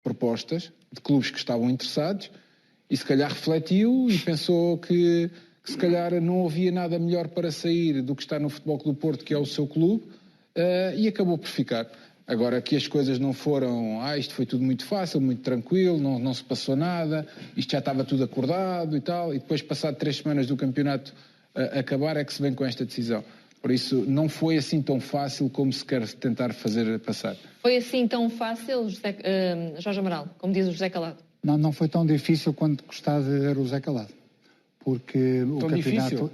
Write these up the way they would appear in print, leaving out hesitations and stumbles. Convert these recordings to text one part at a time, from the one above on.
propostas de clubes que estavam interessados e se calhar refletiu e pensou que se calhar não havia nada melhor para sair do que estar no Futebol Clube do Porto, que é o seu clube, e acabou por ficar. Agora que as coisas não foram, isto foi tudo muito fácil, muito tranquilo, não se passou nada, isto já estava tudo acordado e tal, e depois, passado 3 semanas do campeonato acabar, é que se vem com esta decisão. Por isso, não foi assim tão fácil como se quer tentar fazer passar. Foi assim tão fácil, Jorge Amaral, como diz o José Calado? Não foi tão difícil quanto gostar de ver o José Calado. Porque o campeonato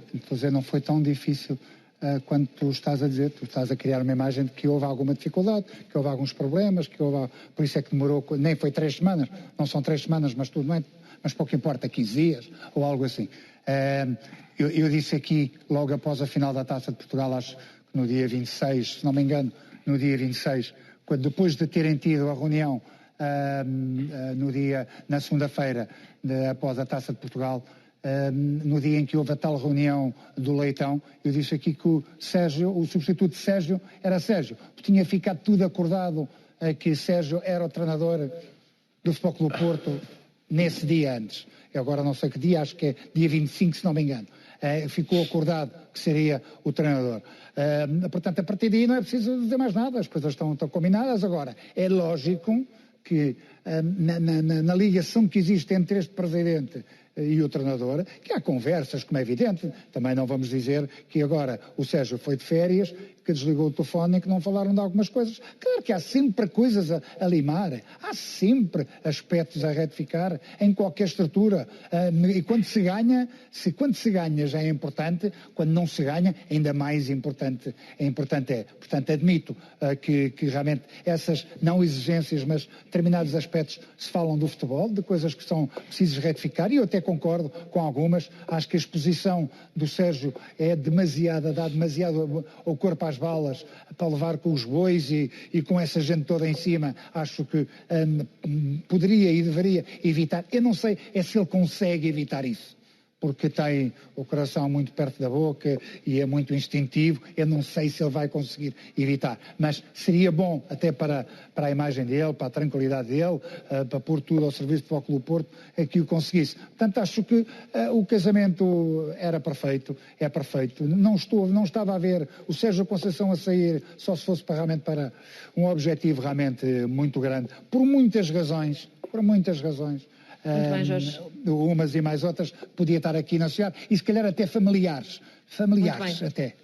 não foi tão difícil quanto tu estás a dizer. Tu estás a criar uma imagem de que houve alguma dificuldade, que houve alguns problemas, por isso é que demorou, nem foi 3 semanas, não são 3 semanas, mas tudo bem, mas pouco importa, 15 dias ou algo assim. Eu disse aqui, logo após a final da Taça de Portugal, acho que no dia 26, se não me engano, no dia 26, depois de terem tido a reunião na segunda-feira, após a Taça de Portugal, no dia em que houve a tal reunião do Leitão, eu disse aqui que o substituto de Sérgio era Sérgio. Tinha ficado tudo acordado que Sérgio era o treinador do Futebol Clube do Porto nesse dia antes. Eu agora não sei que dia, acho que é dia 25, se não me engano. Ficou acordado que seria o treinador. Portanto, a partir daí não é preciso dizer mais nada, as coisas estão combinadas. Agora, é lógico que na ligação que existe entre este presidente e o treinador, que há conversas, como é evidente. Também não vamos dizer que agora o Sérgio foi de férias, que desligou o telefone e que não falaram de algumas coisas. Claro que há sempre coisas a limar, há sempre aspectos a retificar em qualquer estrutura. E quando se ganha já é importante, quando não se ganha, ainda mais importante é. Portanto, admito que realmente essas não exigências, mas determinados aspectos se falam do futebol, de coisas que são precisas retificar, e eu até concordo com algumas. Acho que a exposição do Sérgio é demasiada, dá demasiado ao corpo às balas para levar com os bois e com essa gente toda em cima. Acho que poderia e deveria evitar. Eu não sei se ele consegue evitar isso, porque tem o coração muito perto da boca e é muito instintivo. Eu não sei se ele vai conseguir evitar, mas seria bom até para a imagem dele, para a tranquilidade dele, para pôr tudo ao serviço do Futebol Clube do Porto, que o conseguisse. Portanto, acho que o casamento era perfeito, é perfeito. Não estava a ver o Sérgio Conceição a sair só se fosse realmente para um objetivo realmente muito grande, por muitas razões. Muito bem, Jorge. Umas e mais outras, podia estar aqui na sociedade, e se calhar até familiares até.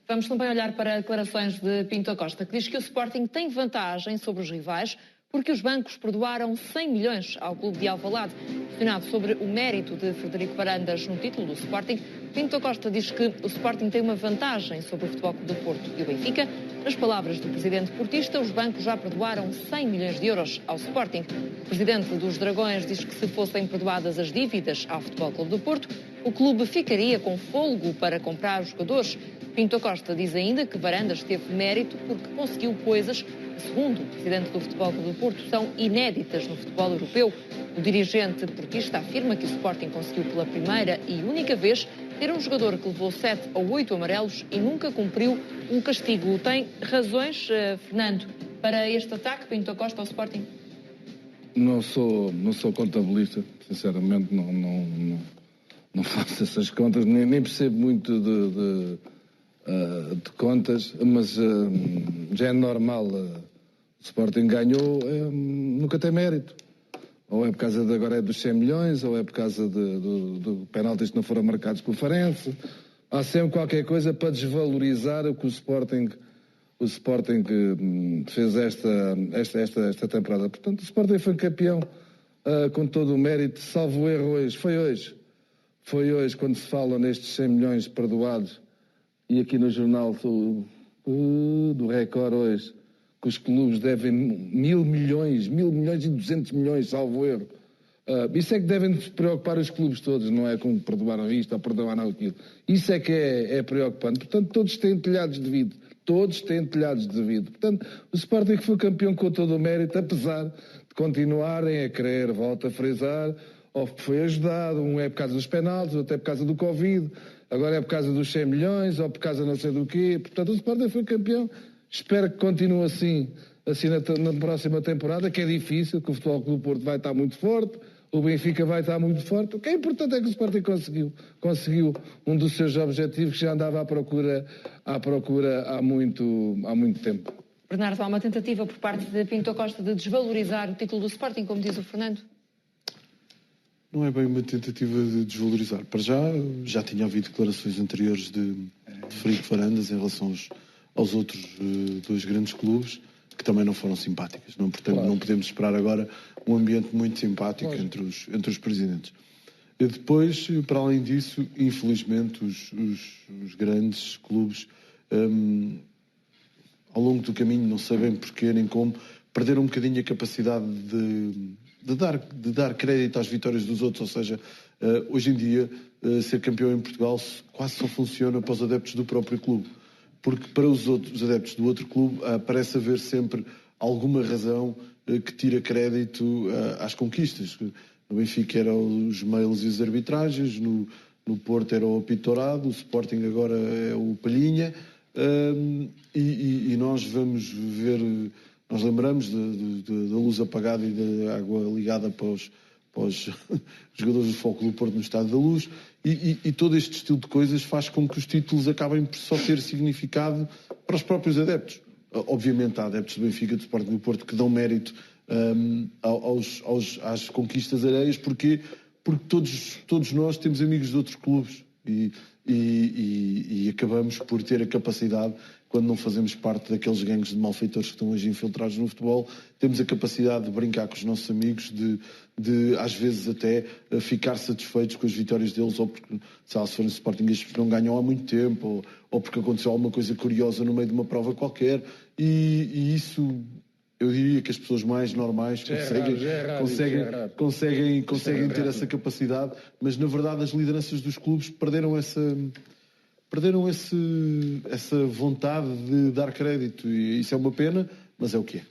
Vamos também olhar para declarações de Pinto Costa, que diz que o Sporting tem vantagem sobre os rivais porque os bancos perdoaram 100 milhões ao clube de Alvalade. Questionado sobre o mérito de Frederico Varandas no título do Sporting, Pinto Costa diz que o Sporting tem uma vantagem sobre o Futebol Clube do Porto e o Benfica. Nas palavras do presidente portista, os bancos já perdoaram 100 milhões de euros ao Sporting. O presidente dos Dragões diz que se fossem perdoadas as dívidas ao Futebol Clube do Porto, o clube ficaria com fôlego para comprar os jogadores. Pinto Costa diz ainda que Varandas teve mérito porque conseguiu coisas que, segundo o presidente do Futebol Clube do Porto, são inéditas no futebol europeu. O dirigente portista afirma que o Sporting conseguiu pela primeira e única vez ter um jogador que levou 7 ou 8 amarelos e nunca cumpriu um castigo. Tem razões, Fernando, para este ataque, Pinto Costa, ao Sporting? Não sou contabilista, sinceramente, não faço essas contas, nem percebo muito de contas, mas já é normal. O Sporting ganhou, nunca tem mérito. Ou é por causa agora dos 100 milhões, ou é por causa do penaltis que não foram marcados com o Farense. Há sempre qualquer coisa para desvalorizar o que o Sporting fez esta temporada. Portanto, o Sporting foi campeão com todo o mérito, salvo erro hoje. Foi hoje quando se fala nestes 100 milhões perdoados, e aqui no jornal do Record hoje, que os clubes devem 1.000 milhões e 200 milhões, salvo erro. Isso é que devem se preocupar os clubes todos, não é com perdoaram isto ou perdoaram aquilo. Isso é que é preocupante. Portanto, todos têm telhados de vidro. Portanto, o Sporting foi campeão com todo o mérito, apesar de continuarem a querer, volto a frisar, ou foi ajudado, um é por causa dos penaltis, outro é por causa do Covid, agora é por causa dos 100 milhões, ou por causa não sei do quê. Portanto, o Sporting foi campeão. Espero que continue assim assim na próxima temporada, que é difícil, que o Futebol Clube do Porto vai estar muito forte, o Benfica vai estar muito forte. O que é importante é que o Sporting conseguiu um dos seus objetivos que já andava à procura há muito tempo. Bernardo, há uma tentativa por parte de Pinto Costa de desvalorizar o título do Sporting, como diz o Fernando? Não é bem uma tentativa de desvalorizar. Para já tinha havido declarações anteriores de Frederico Varandas em relação aos outros dois grandes clubes, que também não foram simpáticas. Portanto, não podemos esperar agora um ambiente muito simpático entre os presidentes. E depois, para além disso, infelizmente, os grandes clubes, ao longo do caminho, não sei bem porquê nem como, perderam um bocadinho a capacidade de dar crédito às vitórias dos outros. Ou seja, hoje em dia, ser campeão em Portugal quase só funciona para os adeptos do próprio clube. Porque para os adeptos do outro clube parece haver sempre alguma razão que tira crédito às conquistas. No Benfica eram os mails e as arbitragens, no Porto era o apito dourado, o Sporting agora é o Palhinha, e nós vamos ver, nós lembramos da luz apagada e da água ligada para os jogadores do Futebol Clube do Porto no Estádio da Luz, e todo este estilo de coisas faz com que os títulos acabem por só ter significado para os próprios adeptos. Obviamente há adeptos do Benfica, do Sporting do Porto que dão mérito às conquistas alheias, porque todos nós temos amigos de outros clubes e acabamos por ter a capacidade, quando não fazemos parte daqueles gangues de malfeitores que estão hoje infiltrados no futebol, temos a capacidade de brincar com os nossos amigos, de às vezes até ficar satisfeitos com as vitórias deles, ou porque, se forem sportinguistas, não ganham há muito tempo, ou porque aconteceu alguma coisa curiosa no meio de uma prova qualquer, e isso, eu diria que as pessoas mais normais conseguem ter essa capacidade, mas na verdade as lideranças dos clubes perderam essa vontade de dar crédito, e isso é uma pena, mas é o que é.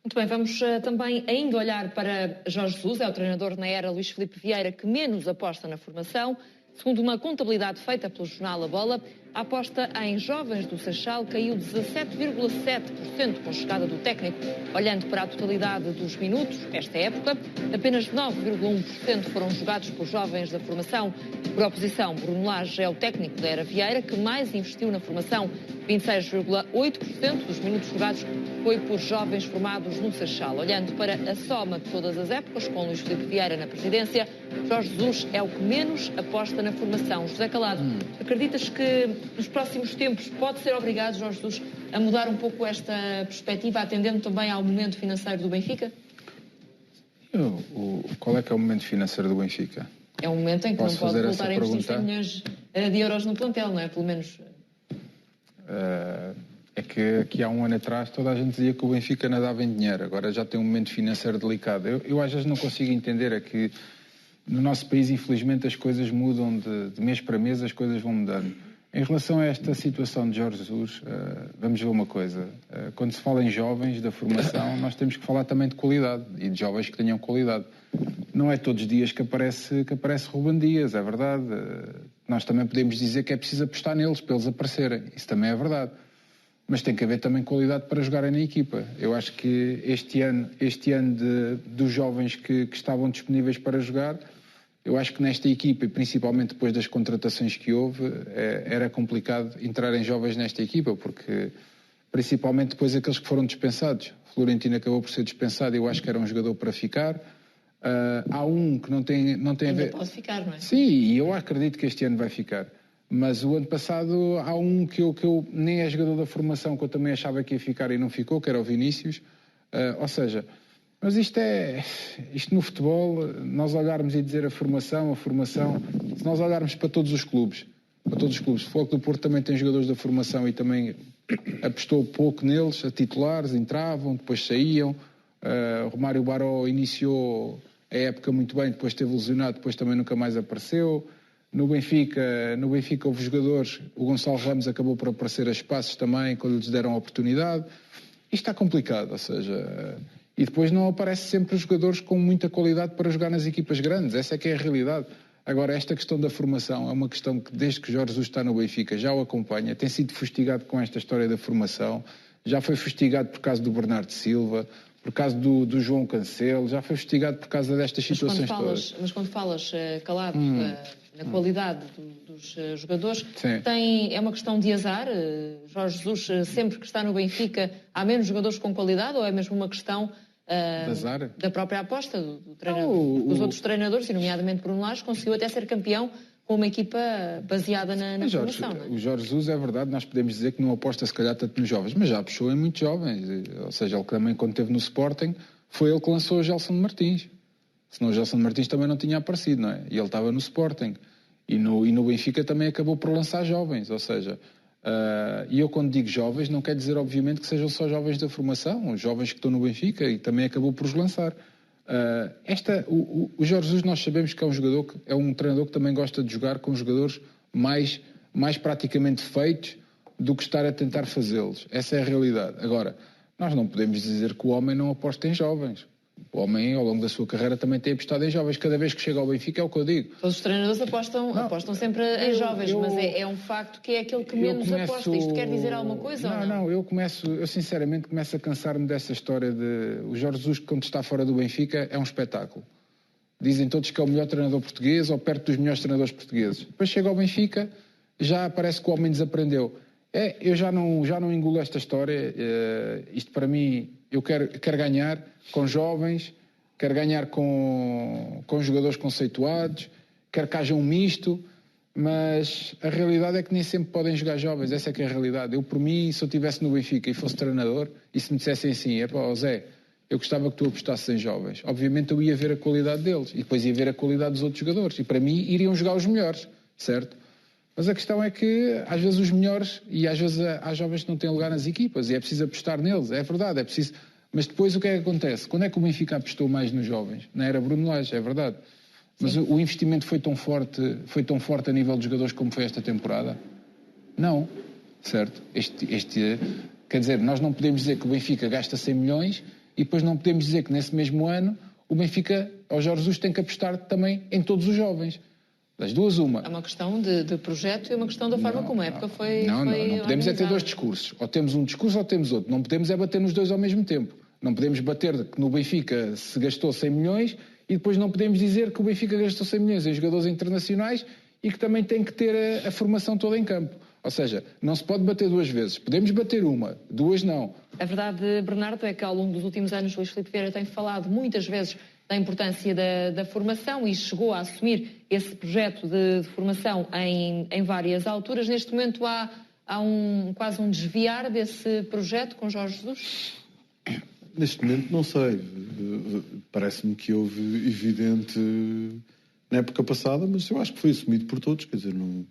Muito bem, vamos também ainda olhar para Jorge Jesus, é o treinador na era Luís Filipe Vieira que menos aposta na formação. Segundo uma contabilidade feita pelo jornal A Bola, a aposta em jovens do Seixal caiu 17,7% com a chegada do técnico. Olhando para a totalidade dos minutos, esta época, apenas 9,1% foram jogados por jovens da formação. Por oposição, Bruno Lage é o técnico da era Vieira que mais investiu na formação. 26,8% dos minutos jogados foi por jovens formados no Seixal. Olhando para a soma de todas as épocas, com Luís Filipe Vieira na presidência, Jorge Jesus é o que menos aposta na formação. José Calado, acreditas que nos próximos tempos pode ser obrigado Jorge Jesus a mudar um pouco esta perspectiva, atendendo também ao momento financeiro do Benfica? Qual é que é o momento financeiro do Benfica? É um momento em que não pode voltar a investir 100 milhões de euros no plantel, não é? Pelo menos... É que aqui há um ano atrás toda a gente dizia que o Benfica nadava em dinheiro, agora já tem um momento financeiro delicado. Eu às vezes não consigo entender, é que no nosso país infelizmente as coisas mudam de mês para mês, as coisas vão mudando. Em relação a esta situação de Jorge Jesus, vamos ver uma coisa, quando se fala em jovens da formação nós temos que falar também de qualidade e de jovens que tenham qualidade. Não é todos os dias que aparece Ruben Dias, é verdade. Nós também podemos dizer que é preciso apostar neles para eles aparecerem, isso também é verdade. Mas tem que haver também qualidade para jogarem na equipa. Eu acho que este ano dos jovens que estavam disponíveis para jogar, eu acho que nesta equipa, e principalmente depois das contratações que houve, era complicado entrarem jovens nesta equipa, porque principalmente depois aqueles que foram dispensados. Florentino acabou por ser dispensado e eu acho que era um jogador para ficar. Há um que não tem a ver... Ainda pode ficar, não é? Sim, e eu acredito que este ano vai ficar. Mas o ano passado há um que eu nem é jogador da formação, que eu também achava que ia ficar e não ficou, que era o Vinícius. Ou seja, mas isto no futebol, nós olharmos e dizer a formação, se nós olharmos para todos os clubes, o Futebol Clube do Porto também tem jogadores da formação e também apostou pouco neles, a titulares, entravam, depois saíam. Romário Baró iniciou a época muito bem, depois esteve lesionado, depois também nunca mais apareceu. No Benfica houve jogadores, o Gonçalo Ramos acabou por aparecer a espaços também, quando lhes deram a oportunidade. Isto está complicado, ou seja, e depois não aparecem sempre os jogadores com muita qualidade para jogar nas equipas grandes, essa é que é a realidade. Agora, esta questão da formação é uma questão que, desde que Jorge Jesus está no Benfica, já o acompanha, tem sido fustigado com esta história da formação. já foi fustigado por causa do Bernardo Silva, por causa do João Cancelo, já foi fustigado por causa destas situações todas. Mas quando falas, Calado, na qualidade dos jogadores, é uma questão de azar? Jorge Jesus, sempre que está no Benfica, há menos jogadores com qualidade, ou é mesmo uma questão da própria aposta do treinador? Os outros treinadores, e nomeadamente Bruno Lage, conseguiu até ser campeão com uma equipa baseada na formação. O Jorge Jesus, é verdade, nós podemos dizer que não aposta se calhar tanto nos jovens, mas já puxou em muitos jovens. Ou seja, ele também, quando esteve no Sporting, foi ele que lançou o Gelson de Martins. Senão o Gelson de Martins também não tinha aparecido, não é? E ele estava no Sporting. E no Benfica também acabou por lançar jovens. Ou seja, e eu quando digo jovens, não quer dizer obviamente que sejam só jovens da formação, os jovens que estão no Benfica, e também acabou por os lançar. O Jorge Jesus, nós sabemos que é um treinador que também gosta de jogar com jogadores mais praticamente feitos do que estar a tentar fazê-los. Essa é a realidade. Agora, nós não podemos dizer que o homem não aposta em jovens. O homem, ao longo da sua carreira, também tem apostado em jovens. Cada vez que chega ao Benfica, é o que eu digo. Todos os treinadores apostam sempre em jovens, mas é um facto que é aquele que menos aposta. Isto quer dizer alguma coisa ou não? Eu sinceramente começo a cansar-me dessa história de... O Jorge Jesus, quando está fora do Benfica, é um espetáculo. Dizem todos que é o melhor treinador português ou perto dos melhores treinadores portugueses. Depois chega ao Benfica, já parece que o homem desaprendeu. Eu já não engulo esta história. Isto para mim, eu quero ganhar com jovens, quero ganhar com jogadores conceituados, quero que haja um misto, mas a realidade é que nem sempre podem jogar jovens. Essa é que é a realidade. Eu, por mim, se eu estivesse no Benfica e fosse treinador, e se me dissessem assim, Zé, eu gostava que tu apostasses em jovens, obviamente eu ia ver a qualidade deles e depois ia ver a qualidade dos outros jogadores, e para mim iriam jogar os melhores, certo? Mas a questão é que às vezes os melhores, e às vezes há jovens que não têm lugar nas equipas, e é preciso apostar neles, é verdade, é preciso. Mas depois o que é que acontece? Quando é que o Benfica apostou mais nos jovens? Não era Bruno Lage, é verdade. Mas o investimento foi tão forte a nível de jogadores como foi esta temporada? Não, certo? Quer dizer, nós não podemos dizer que o Benfica gasta 100 milhões e depois não podemos dizer que nesse mesmo ano o Benfica, ao Jorge Jesus, tem que apostar também em todos os jovens. Das duas, uma. É uma questão de projeto e é uma questão da forma como a época foi. Não podemos ter dois discursos. Ou temos um discurso ou temos outro. Não podemos bater nos dois ao mesmo tempo. Não podemos bater que no Benfica se gastou 100 milhões e depois não podemos dizer que o Benfica gastou 100 milhões em jogadores internacionais e que também tem que ter a formação toda em campo. Ou seja, não se pode bater duas vezes. Podemos bater uma, duas não. A verdade, Bernardo, é que ao longo dos últimos anos Luís Filipe Vieira tem falado muitas vezes da importância da formação e chegou a assumir esse projeto de formação em várias alturas. Neste momento há quase um desviar desse projeto com Jorge Jesus? Neste momento não sei. Parece-me que houve evidente na época passada, mas eu acho que foi assumido por todos. Quer dizer, não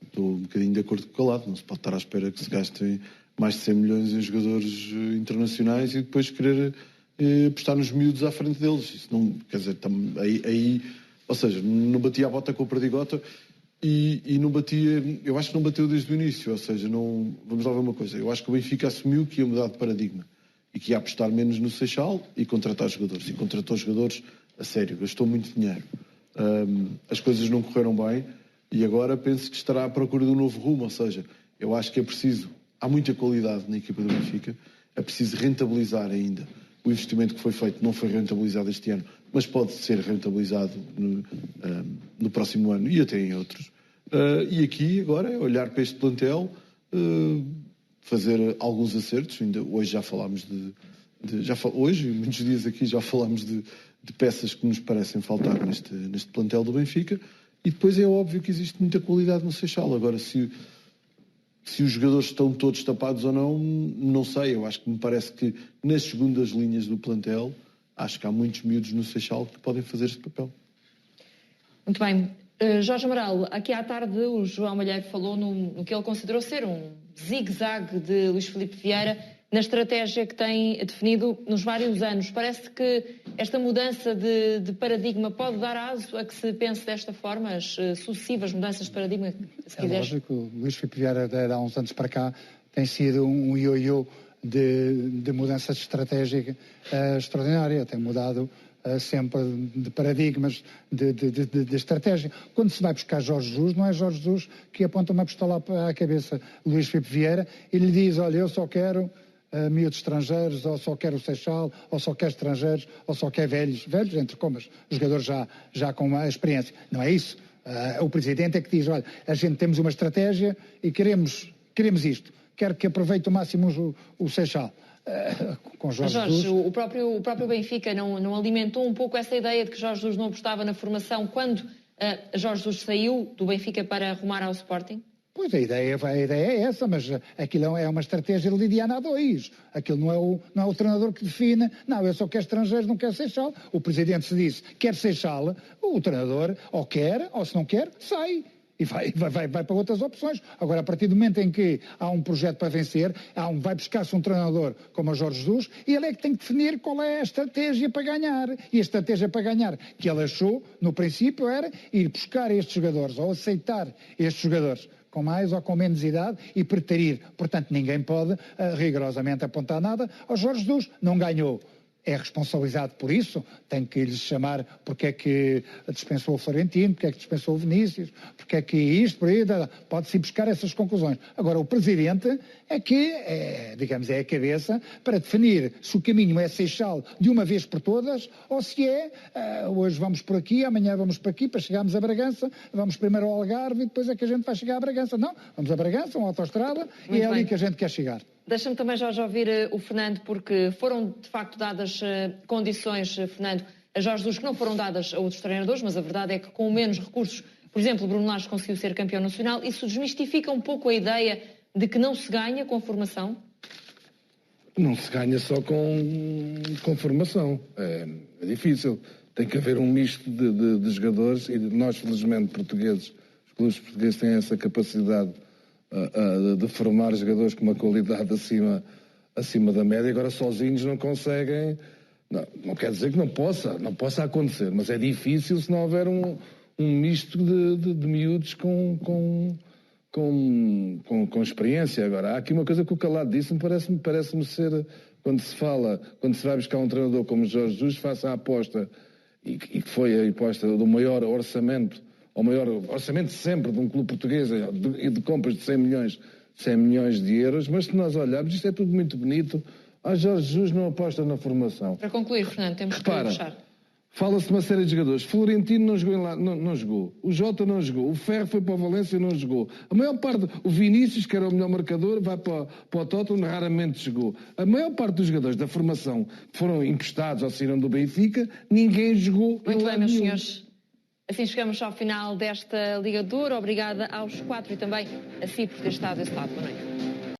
estou um bocadinho de acordo com o Calado. Não se pode estar à espera que se gastem mais de 100 milhões em jogadores internacionais e depois querer apostar nos miúdos à frente deles. Isso não, quer dizer, aí, ou seja, não batia a bota com a perdigota e não batia, eu acho que não bateu desde o início, ou seja, não, vamos lá ver uma coisa, eu acho que o Benfica assumiu que ia mudar de paradigma e que ia apostar menos no Seixal e contratar jogadores, e contratou jogadores a sério, gastou muito dinheiro. As coisas não correram bem e agora penso que estará à procura de um novo rumo, ou seja, eu acho que é preciso, há muita qualidade na equipa do Benfica, é preciso rentabilizar ainda. O investimento que foi feito não foi rentabilizado este ano, mas pode ser rentabilizado no próximo ano e até em outros. E aqui, agora, é olhar para este plantel, fazer alguns acertos. Ainda hoje já falámos hoje, muitos dias aqui, já falámos de peças que nos parecem faltar neste plantel do Benfica. E depois é óbvio que existe muita qualidade no Seixal. Agora, se os jogadores estão todos tapados ou não, não sei. Eu acho que me parece que nas segundas linhas do plantel, acho que há muitos miúdos no Seixal que podem fazer este papel. Muito bem. Jorge Amaral, aqui à tarde o João Malheiro falou no que ele considerou ser um zigue-zague de Luís Filipe Vieira na estratégia que tem definido nos vários anos. Parece que esta mudança de paradigma pode dar aso a que se pense desta forma, as sucessivas mudanças de paradigma, se quiseres? É lógico, Luís Filipe Vieira, há uns anos para cá, tem sido um ioiô de mudança de estratégia extraordinária. Tem mudado sempre de paradigmas, de estratégia. Quando se vai buscar Jorge Jesus, não é Jorge Jesus que aponta uma pistola à cabeça Luís Filipe Vieira e lhe diz, olha, eu só quero miúdos estrangeiros, ou só quer o Seixal, ou só quer estrangeiros, ou só quer velhos, entre comas, jogadores já com uma experiência. Não é isso. O Presidente é que diz, olha, a gente temos uma estratégia e queremos isto. Quero que aproveite o máximo o Seixal. Com Jorge Jesus. O próprio Benfica não alimentou um pouco essa ideia de que Jorge Jesus não apostava na formação quando Jorge Jesus saiu do Benfica para arrumar ao Sporting? Pois a ideia é essa, mas aquilo é uma estratégia de Lidiana A2. Aquilo não é o treinador que define. Não, eu só quero estrangeiros, não quero Seixal. O Presidente se disse, quer Seixal, o treinador ou quer, ou se não quer, sai. E vai para outras opções. Agora, a partir do momento em que há um projeto para vencer, vai buscar-se um treinador como o Jorge Jesus, e ele é que tem que definir qual é a estratégia para ganhar. E a estratégia para ganhar que ele achou, no princípio, era ir buscar estes jogadores, ou aceitar estes jogadores, com mais ou com menos idade, e preterir. Portanto, ninguém pode rigorosamente apontar nada ao Jorge Jesus. Não ganhou. É responsabilizado por isso, tem que lhes chamar porque é que dispensou o Florentino, porque é que dispensou o Vinícius, porque é que isto, por aí, pode-se buscar essas conclusões. Agora, o Presidente é que, é a cabeça para definir se o caminho é Seixal de uma vez por todas, ou se hoje vamos por aqui, amanhã vamos por aqui, para chegarmos a Bragança, vamos primeiro ao Algarve e depois é que a gente vai chegar a Bragança. Não, vamos a Bragança, uma autoestrada, e é ali que a gente quer chegar. Deixa-me também, Jorge, ouvir o Fernando, porque foram, de facto, dadas condições, Fernando, a Jorge Jesus, que não foram dadas a outros treinadores, mas a verdade é que com menos recursos, por exemplo, Bruno Lage conseguiu ser campeão nacional. Isso desmistifica um pouco a ideia de que não se ganha com formação? Não se ganha só com formação. É difícil. Tem que haver um misto de jogadores e nós, felizmente, portugueses, os clubes portugueses têm essa capacidade de formar jogadores com uma qualidade acima da média. Agora sozinhos não conseguem. Não quer dizer que não possa acontecer, mas é difícil se não houver um misto de miúdos com experiência. Agora, há aqui uma coisa que o Calado disse, parece-me ser, quando se vai buscar um treinador como Jorge Jesus, faça a aposta, e que foi a aposta do maior orçamento, o maior orçamento sempre de um clube português, de compras de 100 milhões de euros, mas se nós olharmos, isto é tudo muito bonito. Jorge Jesus não aposta na formação. Para concluir, Fernando, temos que fechar. Fala-se de uma série de jogadores. Florentino não jogou não jogou. O Jota não jogou. O Ferro foi para o Valência e não jogou. A maior parte, o Vinícius, que era o melhor marcador, vai para o Tottenham, raramente jogou. A maior parte dos jogadores da formação que foram emprestados ou saíram do Benfica, ninguém jogou. Muito bem, meus senhores. Assim chegamos ao final desta Liga de Ouro. Obrigada aos quatro e também a si por ter estado desse lado. Boa noite.